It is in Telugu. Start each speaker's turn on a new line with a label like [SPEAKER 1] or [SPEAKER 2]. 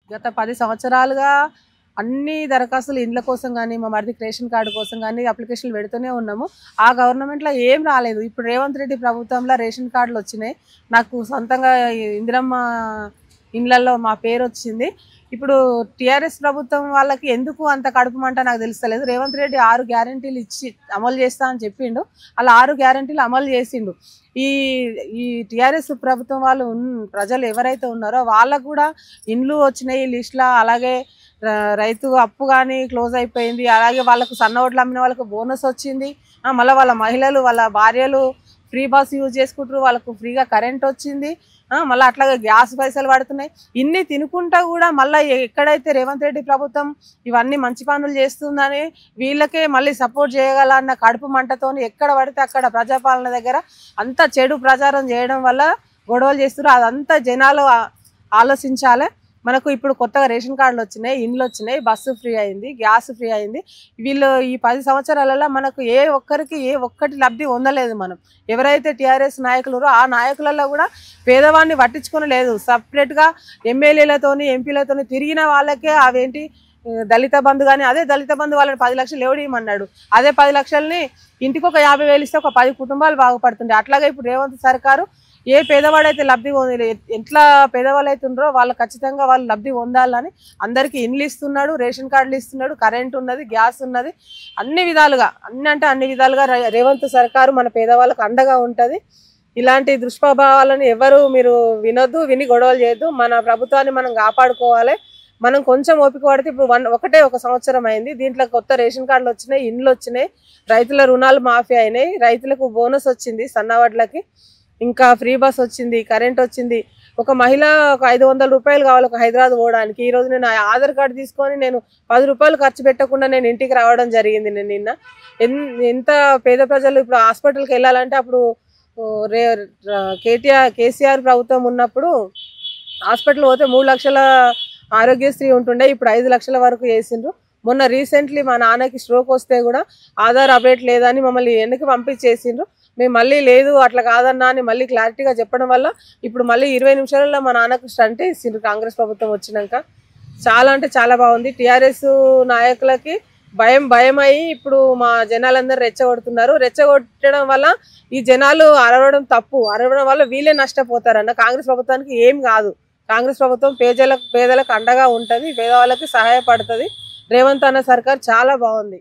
[SPEAKER 1] గత 10 సంవత్సరాలుగా అన్ని దరఖాస్తులు ఇండ్ల కోసం గానీ, మా మరిదికి రేషన్ కార్డు కోసం గానీ అప్లికేషన్‌లు పెడుతూనే ఉన్నాము. ఆ గవర్నమెంట్‌లో ఏం రాలేదు. ఇప్పుడు రేవంత్ రెడ్డి ప్రభుత్వంలో రేషన్ కార్డులొచ్చినాయి. నాకు సొంతంగా ఇందిరమ్మ ఇండ్లల్లో మా పేరొచ్చింది. ఇప్పుడు టీఆర్ఎస్ ప్రభుత్వం వాళ్ళకి ఎందుకు అంత కడుపు మంట నాకు తెలుస్తలేదు. రేవంత్ రెడ్డి 6 గ్యారంటీలు ఇచ్చి అమలు చేస్తా అని చెప్పిండు. అలా 6 గ్యారంటీలు అమలు చేసిండు. ఈ ఈ టీఆర్ఎస్ ప్రభుత్వం వాళ్ళు ప్రజలు ఎవరైతే ఉన్నారో వాళ్ళకు కూడా ఇండ్లు వచ్చినాయి లిస్ట్‌లా. అలాగే రైతు అప్పు కానీ క్లోజ్ అయిపోయింది. అలాగే వాళ్ళకు సన్న ఓట్లు అమ్మిన వాళ్ళకు బోనస్ వచ్చింది. మళ్ళీ వాళ్ళ మహిళలు వాళ్ళ భార్యలు ఫ్రీ బస్ యూజ్ చేసుకుంటారు. వాళ్ళకు ఫ్రీగా కరెంట్ వచ్చింది. మళ్ళీ అట్లాగే గ్యాస్ పైసలు పడుతున్నాయి. ఇన్ని తినుకుంటా కూడా మళ్ళీ ఎక్కడైతే రేవంత్ రెడ్డి ప్రభుత్వం ఇవన్నీ మంచి పనులు చేస్తుందని వీళ్ళకే మళ్ళీ సపోర్ట్ చేయగలన్న కడుపు మంటతోని ఎక్కడ పడితే అక్కడ ప్రజాపాలన దగ్గర అంతా చెడు ప్రచారం చేయడం వల్ల గొడవలు చేస్తున్నారు. అదంతా జనాలు ఆలోచించాలి. మనకు ఇప్పుడు కొత్తగా రేషన్ కార్డులు వచ్చినాయి, ఇండ్లు వచ్చినాయి, బస్సు ఫ్రీ అయింది, గ్యాస్ ఫ్రీ అయింది. వీళ్ళు ఈ 10 సంవత్సరాలలో మనకు ఏ ఒక్కటి లబ్ధి పొందలేదు. మనం ఎవరైతే టీఆర్ఎస్ నాయకులు ఆ నాయకులలో కూడా పేదవాడిని పట్టించుకొని లేదు. సపరేట్గా ఎమ్మెల్యేలతోని ఎంపీలతోని తిరిగిన వాళ్ళకే అవేంటి దళిత బంధు కానీ అదే దళిత బంధు వాళ్ళని 10 లక్షలు ఎవడేయమన్నాడు. అదే 10 లక్షల్ని ఇంటికి ఒక 50,000 ఇస్తే ఒక 10 కుటుంబాలు బాగుపడుతుండే. అట్లాగే ఇప్పుడు రేవంత్ సర్కారు ఏ పేదవాడైతే లబ్ధి ఎట్లా పేదవాళ్ళు అయితే ఉన్నారో వాళ్ళు ఖచ్చితంగా వాళ్ళు లబ్ధి పొందాలని అందరికీ ఇండ్లు ఇస్తున్నాడు, రేషన్ కార్డులు ఇస్తున్నాడు, కరెంట్ ఉన్నది, గ్యాస్ ఉన్నది. అన్ని విధాలుగా అన్ని విధాలుగా రేవంత్ సర్కారు మన పేదవాళ్ళకు అండగా ఉంటుంది. ఇలాంటి దుష్ప్రభావాలను ఎవరు మీరు వినొద్దు, విని గొడవలు చేయొద్దు. మన ప్రభుత్వాన్ని మనం కాపాడుకోవాలి. మనం కొంచెం ఓపిక పడితే ఇప్పుడు ఒక సంవత్సరం అయింది. దీంట్లో కొత్త రేషన్ కార్డులు వచ్చినాయి, ఇండ్లు వచ్చినాయి, రైతుల రుణాలు మాఫీ అయినాయి, రైతులకు బోనస్ వచ్చింది, సన్నవడ్లకి ఇంకా ఫ్రీ బస్ వచ్చింది, కరెంట్ వచ్చింది. ఒక మహిళ ఒక 500 రూపాయలు కావాలి ఒక హైదరాబాద్ పోవడానికి. ఈరోజు నేను ఆధార్ కార్డు తీసుకొని నేను 10 రూపాయలు ఖర్చు పెట్టకుండా నేను ఇంటికి రావడం జరిగింది. నేను నిన్న ఎంత పేద ప్రజలు ఇప్పుడు హాస్పిటల్కి వెళ్ళాలంటే అప్పుడు కేసీఆర్ ప్రభుత్వం ఉన్నప్పుడు హాస్పిటల్ పోతే 3 లక్షల ఆరోగ్యశ్రీ ఉంటుండే, ఇప్పుడు 5 లక్షల వరకు చేసిండ్రు. మొన్న రీసెంట్లీ మా నాన్నకి స్ట్రోక్ వస్తే కూడా ఆధార్ అప్డేట్ లేదని మమ్మల్ని వెనక్కి పంపించేసిండ్రు. మేము మళ్ళీ లేదు అట్లా కాదన్నా అని మళ్ళీ క్లారిటీగా చెప్పడం వల్ల ఇప్పుడు మళ్ళీ 20 నిమిషాలలో మా నాన్నకు స్టంట్ ఇచ్చిండ్రు కాంగ్రెస్ ప్రభుత్వం వచ్చినాక. చాలా అంటే చాలా బాగుంది. టీఆర్ఎస్ నాయకులకి భయం అయ్యి ఇప్పుడు మా జనాలందరూ రెచ్చగొడుతున్నారు. రెచ్చగొట్టడం వల్ల ఈ జనాలు అరవడం తప్పు, అరవడం వల్ల వీళ్ళే నష్టపోతారన్న. కాంగ్రెస్ ప్రభుత్వానికి ఏం కాదు. కాంగ్రెస్ ప్రభుత్వం పేదలకు అండగా ఉంటుంది, పేదవాళ్ళకి సహాయపడుతుంది. రేవంత్ అన్న సర్కార్ చాలా బాగుంది.